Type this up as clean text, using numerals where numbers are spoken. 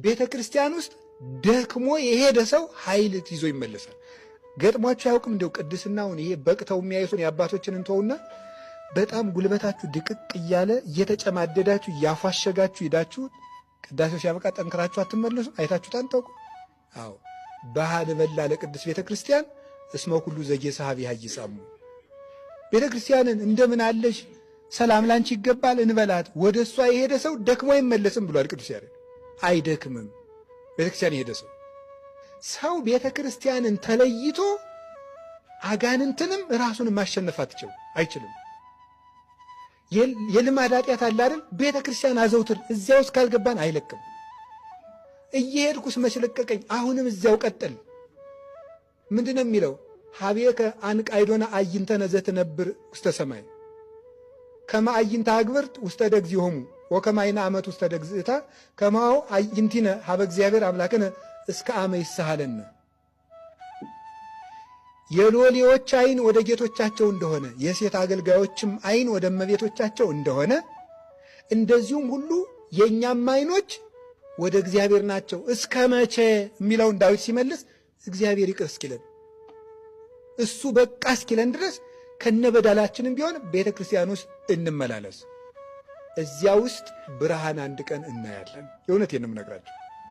ቤተ ክርስቲያን ውስጥ ደክሞ የሄደ ሰው ኃይል ይዞ ይመለሳል። ገጥሟችሁ አያውቅም? እንደው ቅድስናውን ይሄ በቅተው የሚያዩትን የአባቶችን እንተውና በጣም ጉልበታችሁ ድቅቅ እያለ እየተጨማደዳችሁ እያፋሸጋችሁ ሄዳችሁ ቅዳሴው ሲያበቃ ጠንክራችሁ አትመለሱ? አይታችሁ ታንተቁ? አዎ ባህል በላ ለቅዱስ ቤተ ክርስቲያን እስመ ሁሉ ዘጌሳሃብ ይሃይጻሙ። ቤተ ክርስቲያንን እንደምን አለሽ ሰላም ላንቺ ይገባል እንበላት፣ ወደ እሷ የሄደ ሰው ደክሞ አይመለስም ብሏል ቅዱስ ያሬድ። አይደክምም ቤተ ክርስቲያን የሄደ ሰው። ሰው ቤተ ክርስቲያንን ተለይቶ አጋንንትንም ራሱን ማሸነፍ አይችልም። የልማድ ኃጢአት አለ አይደል? ቤተ ክርስቲያን አዘውትር እዚያ ውስጥ ካልገባን አይለቅም። እየሄድኩስ መች ለቀቀኝ፣ አሁንም እዚያው ቀጥል። ምንድነው የሚለው? ሀቤከ አንቃይዶነ አዕይንተነ ዘትነብር ውስተ ሰማይ ከመ አዕይንተ አግብርት ውስተ ደግዚሆሙ ወከመ ዓይነ አመት ውስተ ደግዝእታ ከማው አዕይንቲነ ሀበ እግዚአብሔር አምላክነ እስከ አመ ይስሐለነ። የሎሌዎች ዓይን ወደ ጌቶቻቸው እንደሆነ የሴት አገልጋዮችም ዓይን ወደ እመቤቶቻቸው እንደሆነ እንደዚሁም ሁሉ የእኛም ዓይኖች ወደ እግዚአብሔር ናቸው። እስከ መቼ የሚለውን ዳዊት ሲመልስ እግዚአብሔር ይቅር እስኪለን እሱ በቃ እስኪለን ድረስ ከነበዳላችንም ቢሆን ቤተ ክርስቲያን ውስጥ እንመላለስ። እዚያ ውስጥ ብርሃን አንድ ቀን እናያለን። የእውነቴን ነው የምነግራችሁ።